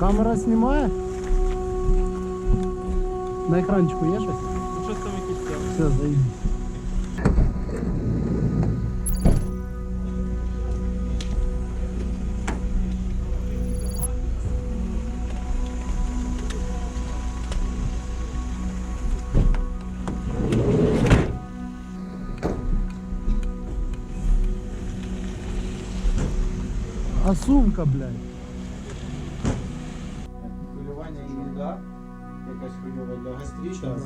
Камера знімає? На екранчику є щось? Ну щось там якісь там. Все, заїдь. А сумка, блядь. Хвилювання і їда. Якась хвильова для гастрична.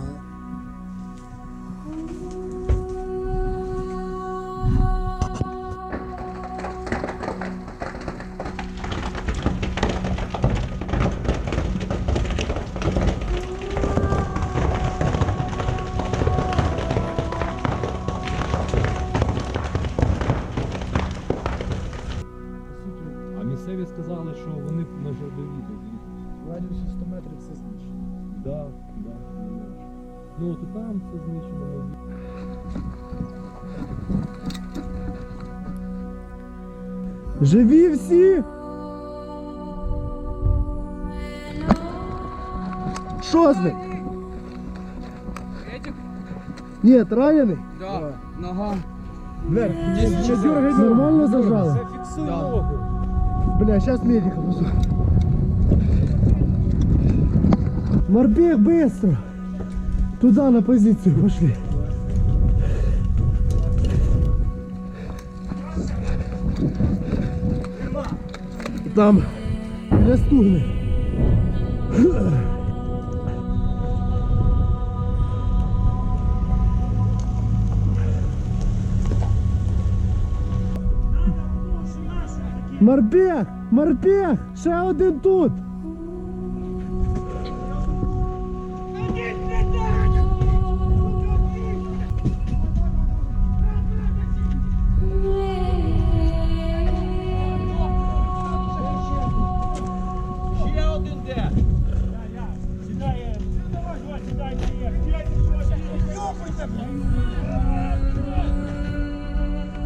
А місцеві сказали, що вони на Жордові доїдуть. В радіусі 100 метрів все знищено. Да, да, не менше. Ну от і там все знищено. Живі всі! Що з ним? Ні, ранений? Да, нога. Бля, нормально зажали? Зафіксуй ногу. Бля, сейчас медика позову. Морпех, быстро! Туда, на позицию, пошли. Там для стугны. Морпех! Морпех! Ще один тут! Ще один де?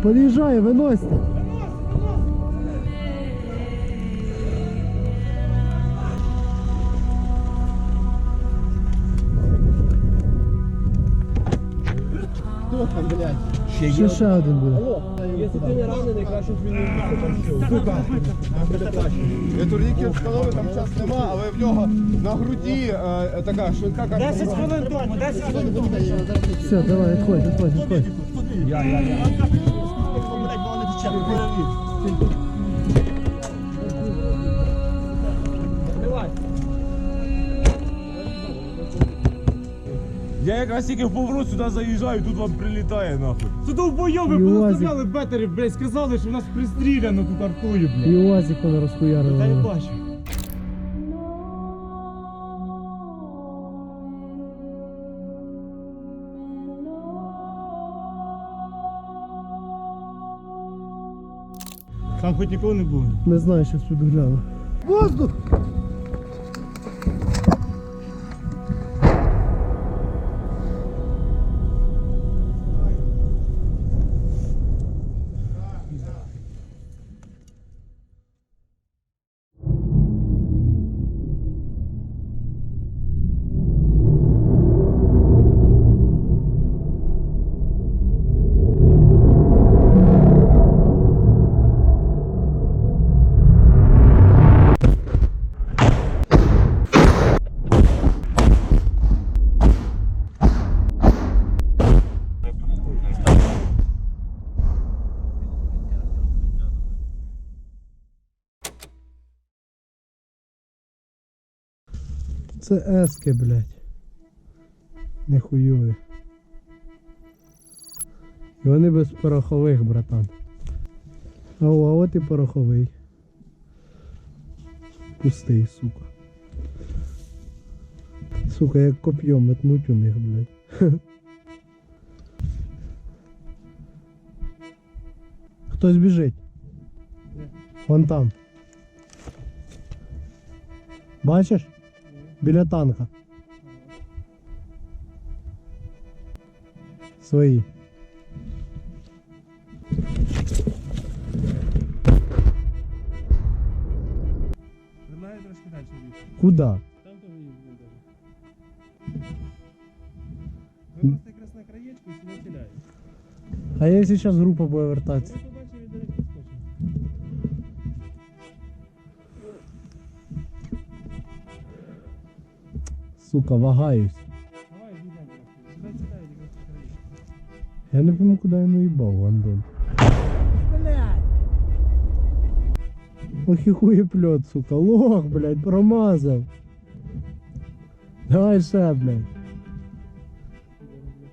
Подъезжай, выносите. Кто там, блядь? Ще один буде. Якщо ти не ранений, краще змінити Турніків скалови там час нема, але в нього на груді така швидка карта. 10 хвилин тому, 10 хвилин тому. Все, давай, отходь, отходь, отходь. Я якраз тільки в поворот сюди заїжджаю, тут вам прилітає нахуй. Це довбойоби І позаставляли бетери, блядь, сказали, що в нас пристріляно тут артою, блядь. І УАЗик вона Та я розхуярила. бачу. Там хоч нікого не було. Не знаю, щас піду гляну. Воздух! Це ески, блядь. Нехуйові. І вони без порохових, братан. А от і пороховий. Пустий, сука. Сука, як коп'єм метнуть у них, блядь. Хтось біжить. Вон там. Бачиш? Біля танка. Свої. Предлагаю трошки далі. Куда? Там тоже їздили даже. М. Ви просто якраз на краєчку і сюди ціляєте. А якщо зараз група буде вертатися? Ви побачили, де підскочив. Сука, вагаюсь. Давай, йдемо просто. Сюди ціляють якраз на краєчку. Я не пойму, куди я наїбав, Андон. Блядь! Ох і хуєплет, сука. Лох, блядь, промазав. Давай ще, блядь.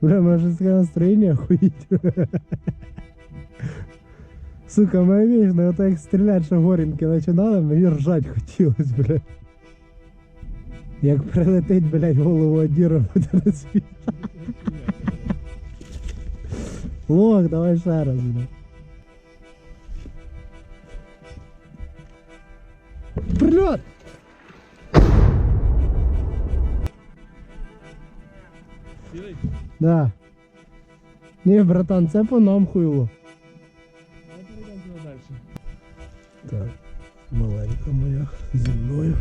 Бля, може таке настроєння охуїть. Сука, моя вічно, ото як стріляти, що горінки починали, мені ржать хотілось, блядь. Як прилетить, блядь, голову одіру буде на світ. Лох, давай ще раз, блядь. Прильот! Цілий? Да. Ні, братан, це по нам хуйло. Ми перейдемо туди далі. Так, маленька моя зі мною.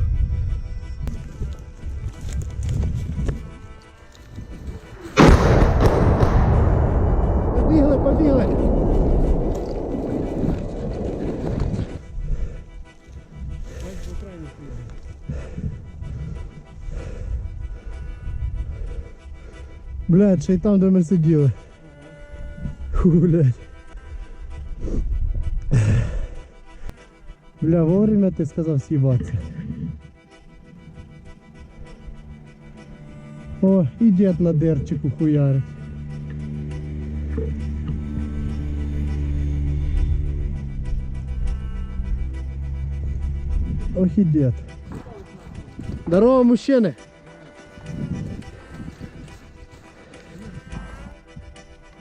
Побігли, побігли! Ось по крайній стоїть. Блядь, ще й там, де ми сиділи. Фу, блядь. Бля, вовремя ти сказав съебаться. О, і дід на дерчику хуярить. Ох і дід. Здорово, мужчини!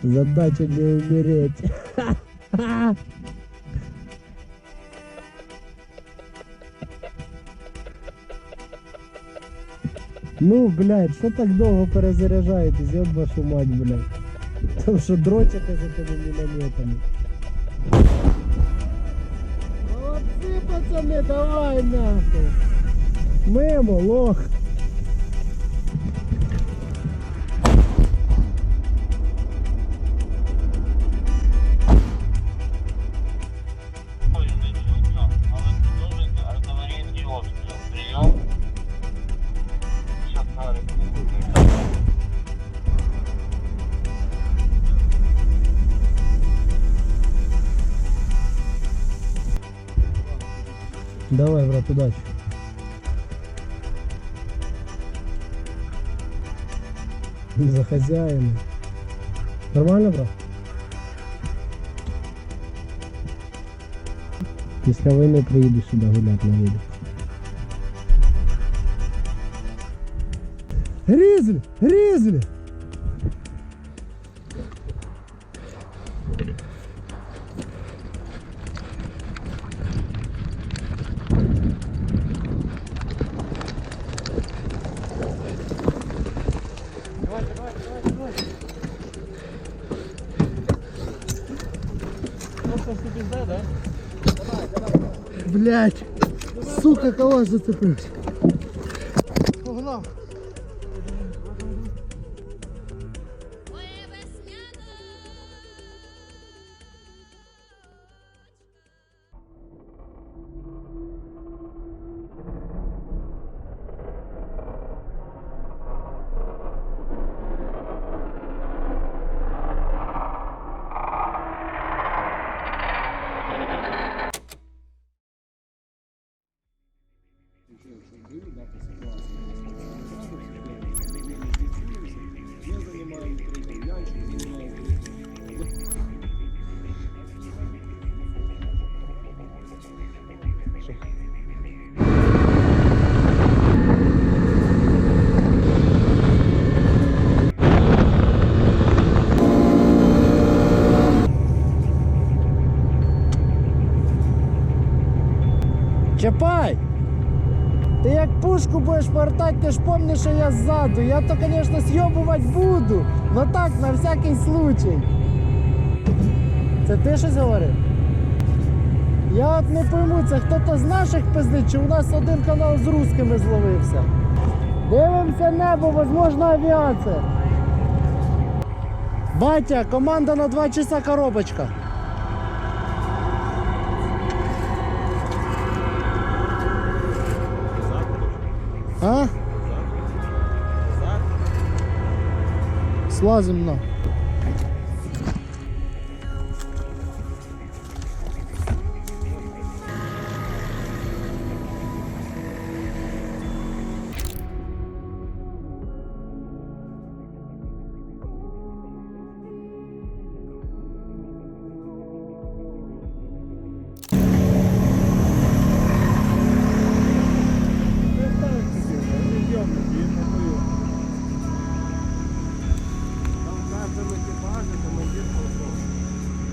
Задача не умереть. Ну, блядь, що так довго перезаряджаєтесь, ёб вашу мать, блядь. Тому що дрочите за тими мінометами. Молодці, пацани, давай нахуй. Мимо, лох. Давай, брат, удачи. За хозяина. Нормально, брат? Після війни приїду сюди гуляти на велик. Грізлі! Грізлі! Просто все пізде, да? Блять! Сука, калаш зацепився. Погнав. Чапай! Ти як пушку будеш повертати, ти ж помниш, що я ззаду. Я то, звісно, з'йобувати буду, но так, на всякий случай. Це ти щось говорив? Я от не пойму, це хто-то з наших пиздить, чи у нас один канал з русскими зловився. Дивимося небо, возможно авіація. Батя, команда на 2 часа коробочка. А? Слазим на.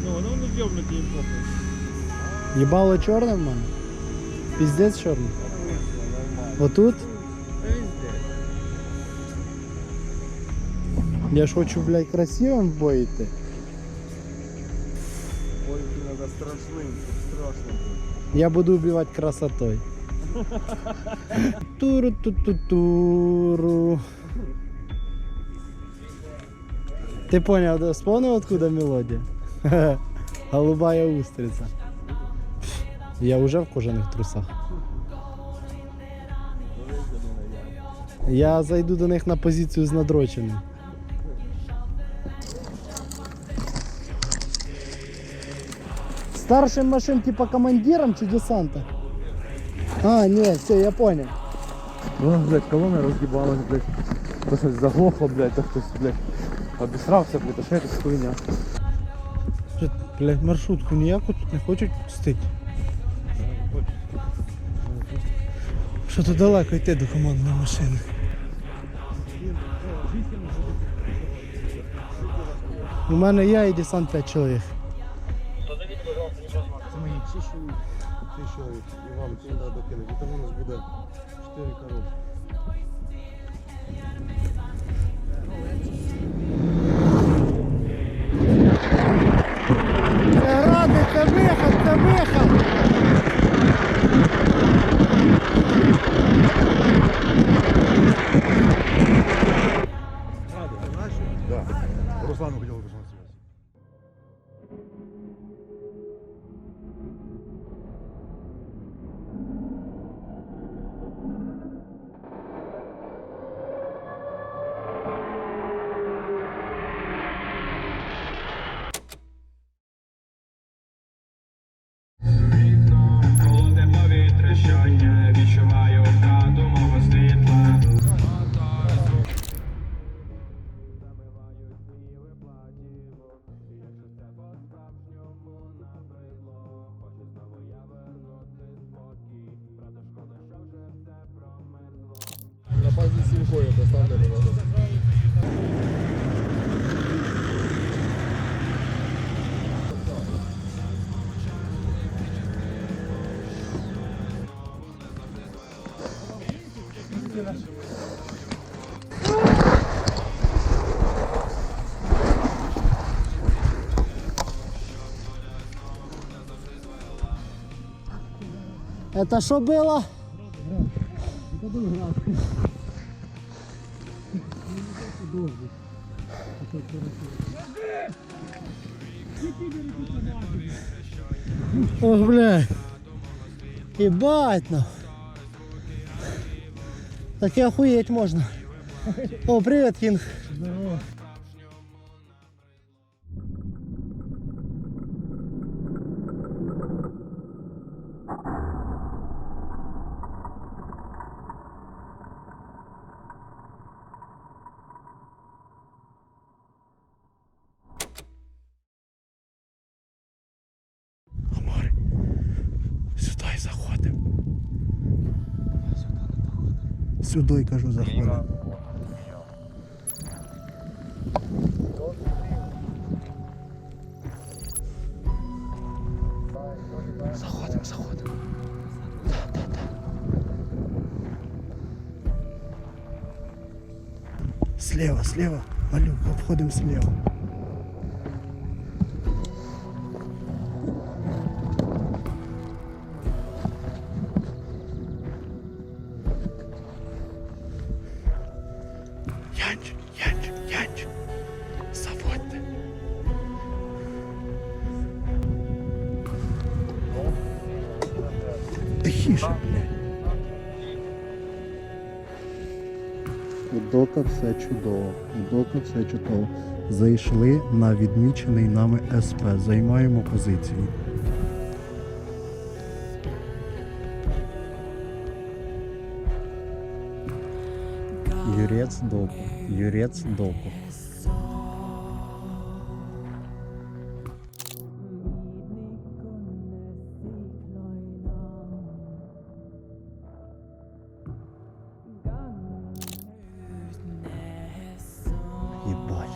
Ну, воно не зйомники їм похуй. Ебало чорне в мене? Піздець чорний. Отут? Я ж хочу, блядь, красивим в бой йти. Ой, треба страшним, страшно. Я буду убивать красотой. Туру-ту-ту-туру. Ты понял, да? Вспомнил, откуда мелодия? Голубая устрица. Я уже в кожаных трусах. Я зайду до них на позицію з надроченим. Старшим машин типа командиром чи десанта? А, нет, все, я понял. Воно, блядь, колона розгибалась, блядь. То щось заглохло, блядь, то хтось, блядь, обісрався, блядь, а ще якась хуйня. Що, блядь, маршрутку ніяку тут не хочуть пустити. Що то далеко йти до командної машини. У мене я і десант 5 чоловік. Ще і вам цим треба докинути. Тому у нас буде 4 коробки. Це ради, це виход, це виход! Да. Руслану хотів пожалуйста. Холодне повітря щодня, відчуваю втрату мого світла. На базі сількою поставлю. Это що було? Ох, бля. Ебать, ну. Так и охуеть можно. О, привет, Кинг. Здорово. Сюди заходимо. Сюди, кажу, заходимо. Заходимо, заходимо. Слева, слева. Малюк, обходимо слева. У Дока все чудово. У Дока все чудово. Зайшли на відмічений нами СП. Займаємо позицію. Юрець Доку. Юрець Доку. Єбать.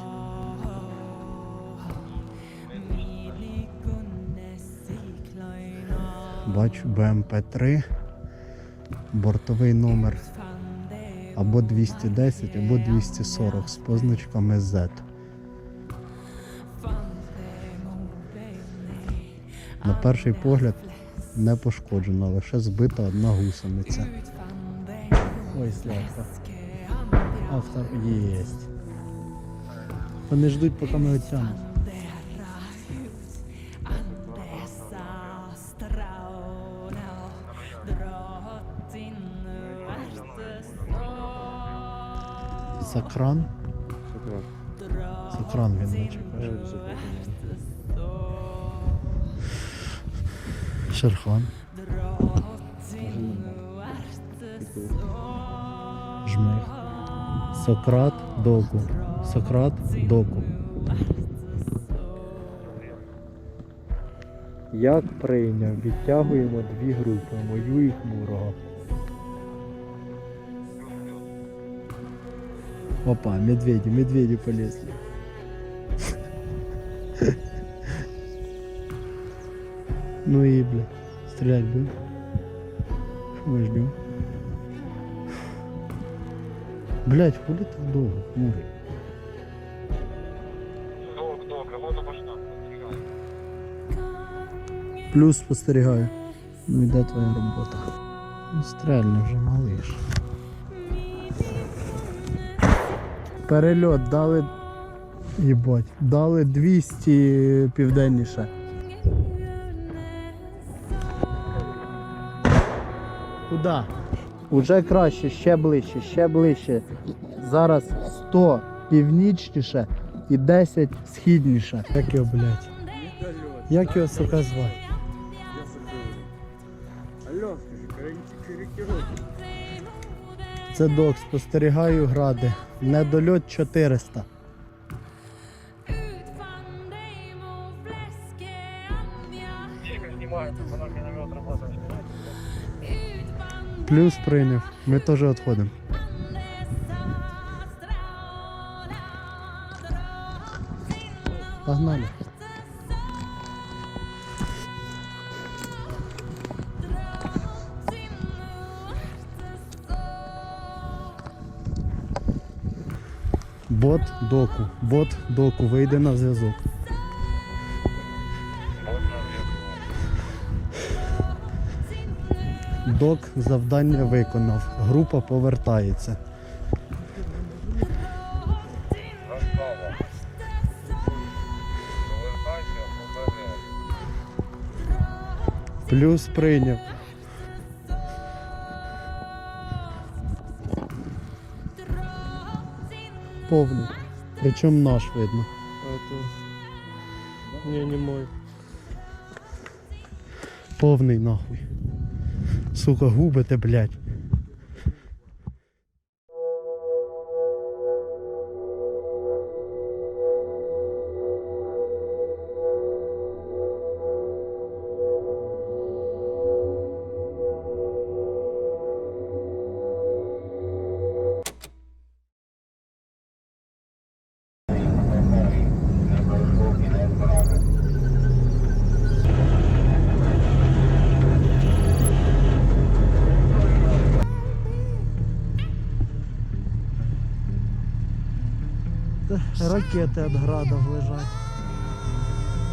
Бачу БМП-3, бортовий номер або 210, або 240 з позначками Z. На перший погляд не пошкоджена, лише збита одна гусениця. Ой, сляпка. Автор єсть. Вони ждуть, поки ми отягнемо. Сакран? Сакран він наче каже. Шерхан. Жмих. Сократ Доку. Сократ Доку. Як прийняв, відтягуємо дві групи, мою і хмурого. Опа, медведи полезли. Ну и, бля, стрелять будем? Мы ждем. Блять, хули так долго, хмурый? Плюс спостерігаю. Ну і де твоя робота? Ну стрельни вже, малиш. Перельот дали. Єбать, дали 200 південніше. Куда? Уже краще, ще ближче, ще ближче. Зараз 100 північніше і 10 східніше. Як його, блядь? Як його, сука, звати? Алло, скажи, корректировки. Це Док, спостерігаю гради. Недольот 400. Плюс прийняв. Ми теж відходимо. Погнали. Бот доку, вийде на зв'язок. Док завдання виконав. Група повертається. Плюс прийняв. Повний. Причому наш видно. Не мой. Повний нахуй. Сука, губите, блядь. Ракети від градів лежать.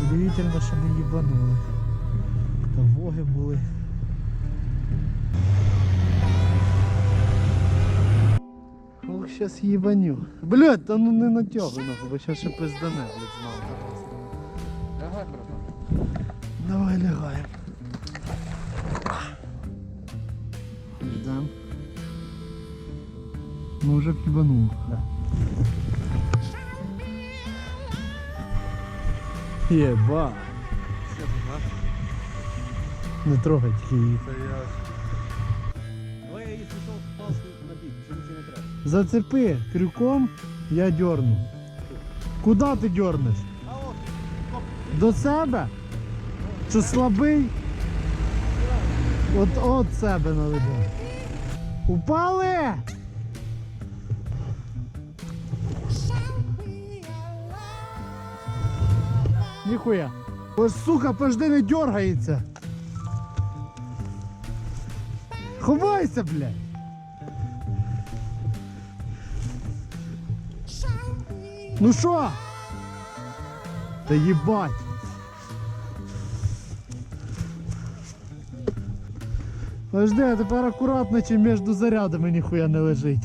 Удивительно, що не їбанули. Та воги були. Ох, щас їбаню. Блядь, та ну не натягуй нахуй, бо щас ще пиздане, блядь, знав. Лягай, братан. Давай лягаємо. Йдем. Ну вже пібанув. Да. Єба. Не трогай тільки її. Зацепи крюком, я дерну. Куда ти дернеш? До себе? Що слабий? От себе наведе. Упали! Ніхуя. Ось, сука, пожди, не дергається. Ховайся, блядь. Ну що? Та їбать. Подожди, а тепер акуратно, чи між зарядами ніхуя не лежить.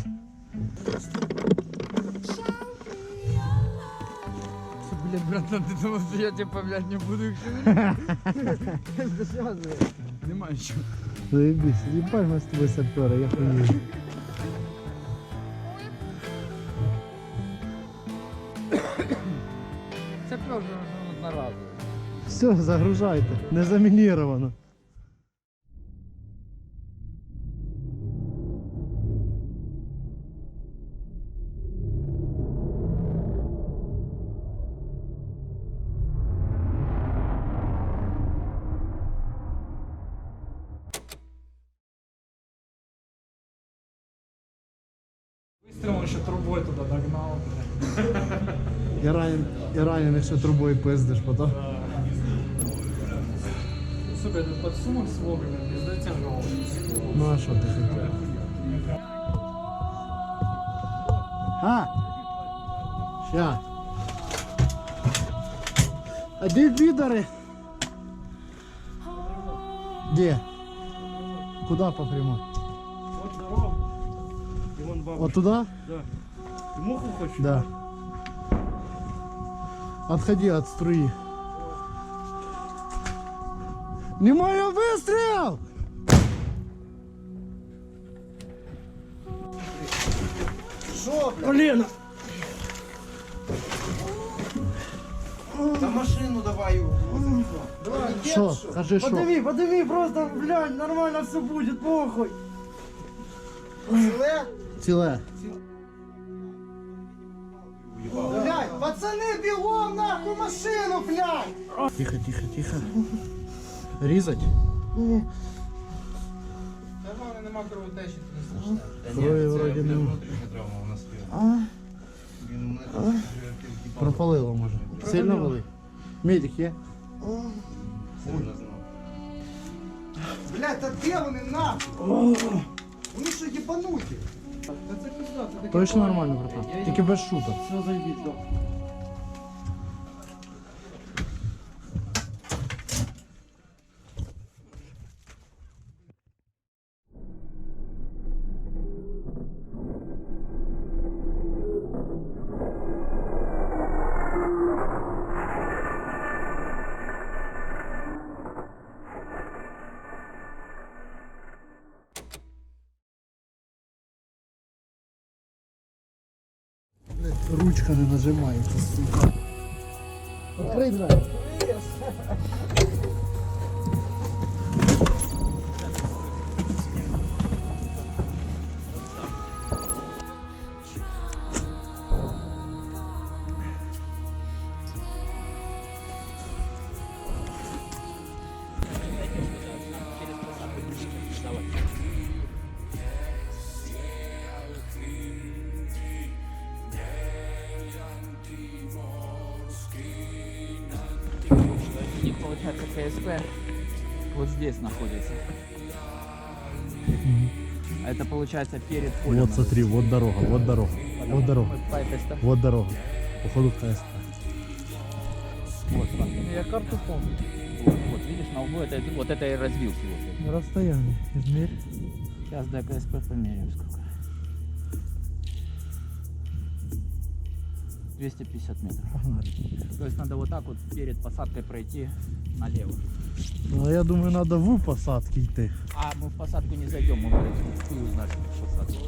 Блядь, братан, ти думав, що я тебе, блядь, не буду їх шевелити? Немає чого. Заебись, ебать мы с тобой сапера, я хуй. Це просто одноразово. Все, загружайте, не замініровано. Вистрілом ще трубою туди догнав. І ранених ще трубою пиздиш потім. Сука, этот подсумок с вогнем, не дотягивал. Ну а що ти хотів? А! Ща. А де підари? Де? Куда по прямой? Вот дорога. И вон баба. Вот туда? Да. Ты муху хочешь? Да. Отходи от струи. Внимание, выстрел! Колено! За машину давай. Что? Скажи, что? Подними, просто, блядь, нормально все будет, похуй. Ціле. Блядь, пацаны, бегом нахуй машину, блядь! Тихо, тихо, тихо. Різать? Та головне нема кровотечі, це не страшне. Крові вроді нема. Пропалило може. Сильно вели? Медик є? Блядь, та де вони нахуй? Вони що єбануті? Та це пизда, це таке. Точно нормально, братан. Тільки без шуток. Все заебись, да. Ручка не нажимається, сука. Открий двері. У них получается КСП вот здесь находится. А это получается перед полем. Вот смотри, вот дорога, вот дорога. Вот дорога. По этой стороне. Вот дорога. Походу КСП. Вот, смотри. Я карту помню. Вот, видишь, на углу вот это и развился. Вот. Расстояние. Измерь. Сейчас до КСП померяем сколько. 250 метров. Погнали. То есть надо вот так вот перед посадкой пройти налево. Ну, я думаю, треба в посадки йти. А мы в посадку не зайдем, мы хуй узнаем в посадку.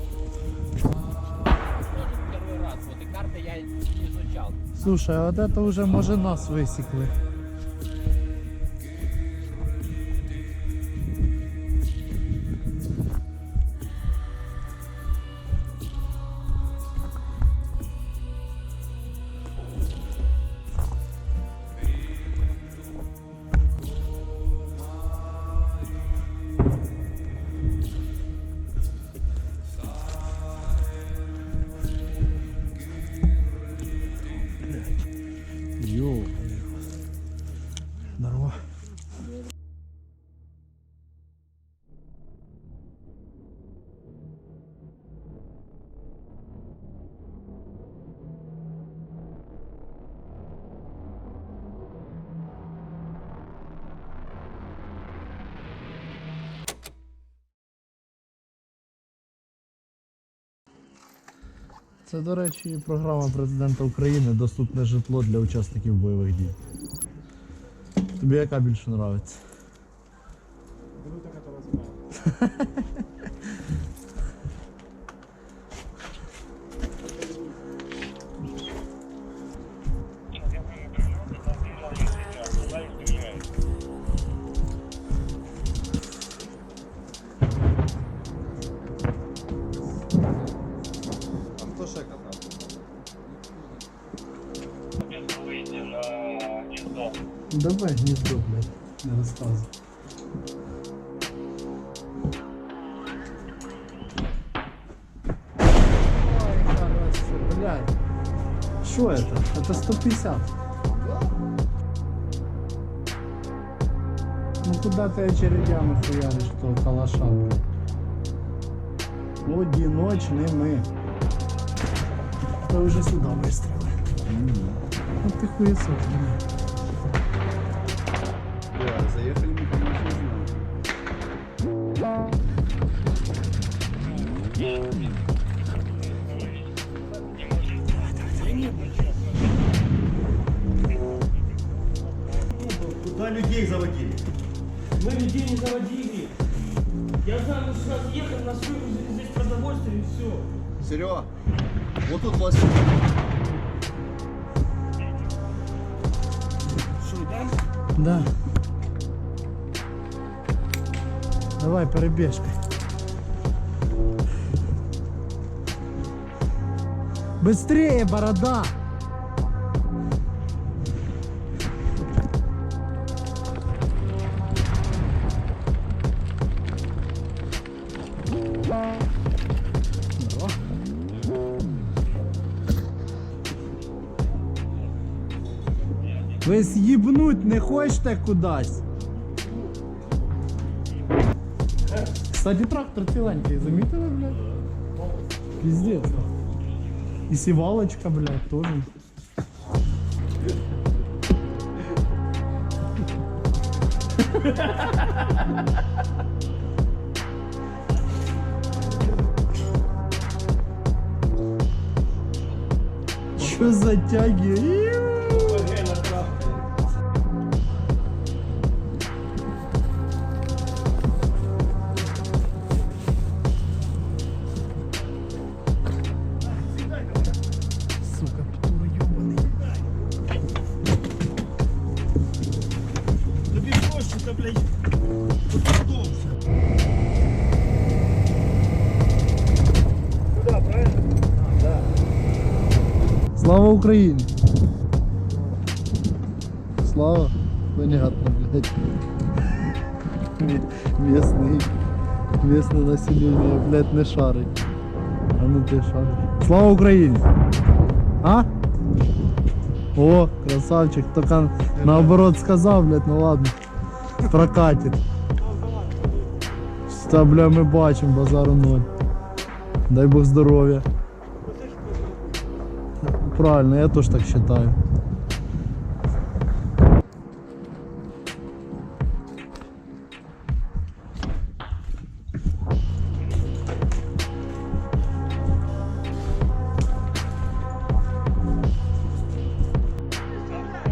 Первый раз, вот и карты я не изучал. Слушай, а от это вже може нас висікли. Йоу. Здорово. Це, до речі, програма президента України «Доступне житло для учасників бойових дій». Тобі яка більше подобається? Хто ще казав? Давай гніздо, блядь, не розказуй. Ой, хорошо, блядь. Что это? Это 150. Ну куда ты очередями хуяришь того калаша, блядь? Одиночными. Ты уже сюда выстрелил. Ну ты хуесос, блядь. Заїхали ми, конечно, не знаю. Куда людей заводили? Мы людей не заводили. Я знаю, мы сюда ехали, нас выгрузили здесь продовольствие и все. Серега, вот тут власть. Что, да? Да. Давай перебежкой. Быстрее, борода! Ви з'їбнуть не хочете кудись? Кстати, трактор ціленький, замітили, блядь? Пиздец. И сівалочка, блядь, тоже. Что за тяги? Сука, Петура ёбаный. Тобі проще-то, блядь, подумався. Куда, правильно? Да. Слава Україні! Слава? Понятно, блядь. Местное население, блядь, не шарить. А ну ты шаришь. Слава Україні! А? О, красавчик, только наоборот сказал, блядь, ну ладно. Прокатит. Та, бля, ми бачимо, базару ноль. Дай Бог здоров'я. Правильно, я тоже так считаю.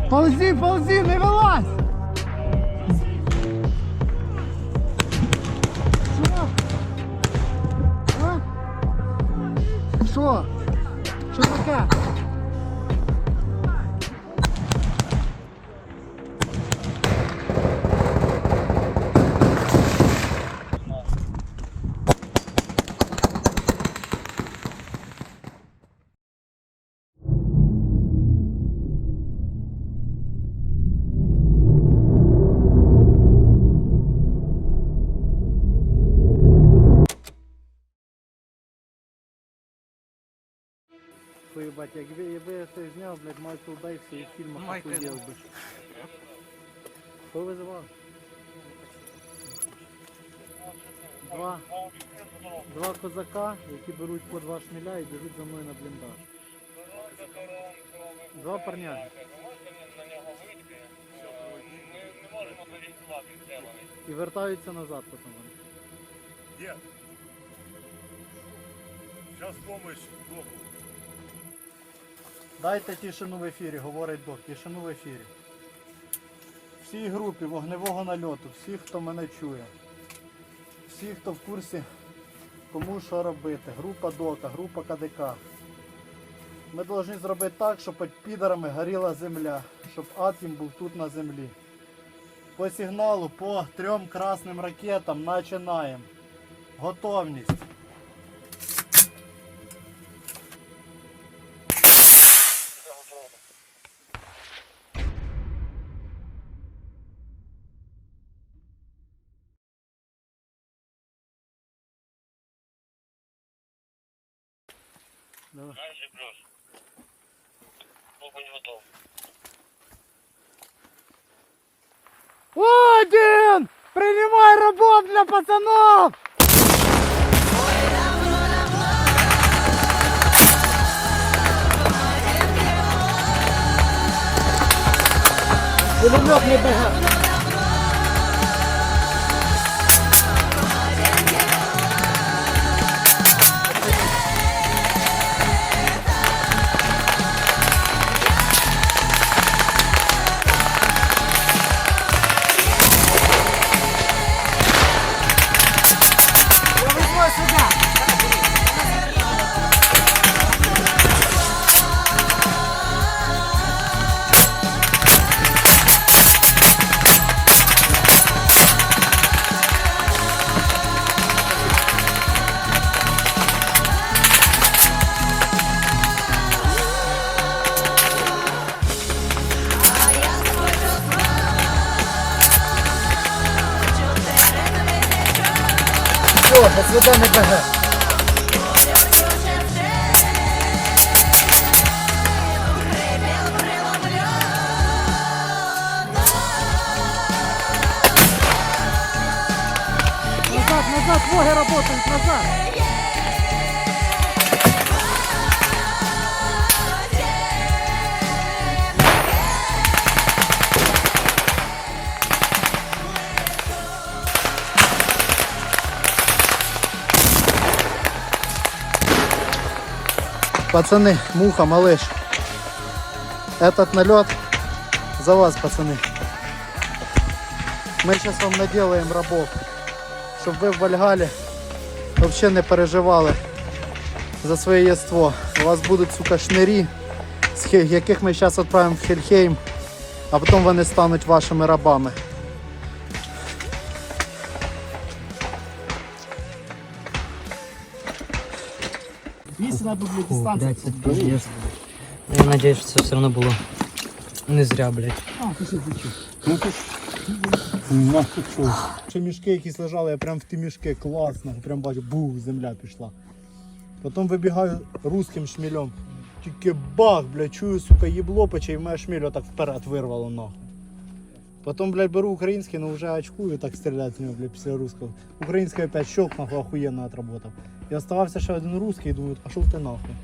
Ползи, ползи, не вилазь! Що? А? Що? Що таке? Твою бать, якби я це зняв, блядь, Майкл Бей в своїх фільмах Майкл. охуєв би. Хто визивав? Два козака, які беруть по 2 шміля і біжуть за мною на бліндаж. Два парняги. І вертаються назад потім вони. Где? Сейчас помощь доху. Дайте тишину в ефірі, говорить Док, тишину в ефірі. Всій групі вогневого нальоту, всі, хто мене чує. Всі, хто в курсі, кому що робити. Група Дока, група КДК. Ми повинні зробити так, щоб під підарами горіла земля, щоб ад їм був тут на землі. По сигналу, по 3 красним ракетам починаємо. Готовність. Давай. Один! Принимай рабов для пацанов! Пулемет не бегает. Все, СВД не БГ. Назад, ноги работают, назад. Пацаны, Муха, малыш, этот налет за вас, пацаны. Мы сейчас вам наделаем рабов, чтобы вы в Вальгале вообще не переживали за своє єство. У вас будуть, сука, шнирі, яких ми зараз відправимо в Хельхейм, а потім вони стануть вашими рабами. Я надеюсь, что це все равно було не зря, блядь. Ще мішки якісь лежали, я прям в ті мішки, класно, прям бачу, бух, земля пішла. Потім вибігаю русським шмілем. Тільки бах, блядь, чую, сука, їбло пече, і в мене шміль отак вперед вирвало нахуй. Потім, блядь, беру український, але вже очкую так стріляти з нього, блядь, після русского. Український опять щелк, нахуй, охуєнно отработав. І оставався ще один русський, і думаю, пошов ти нахуй.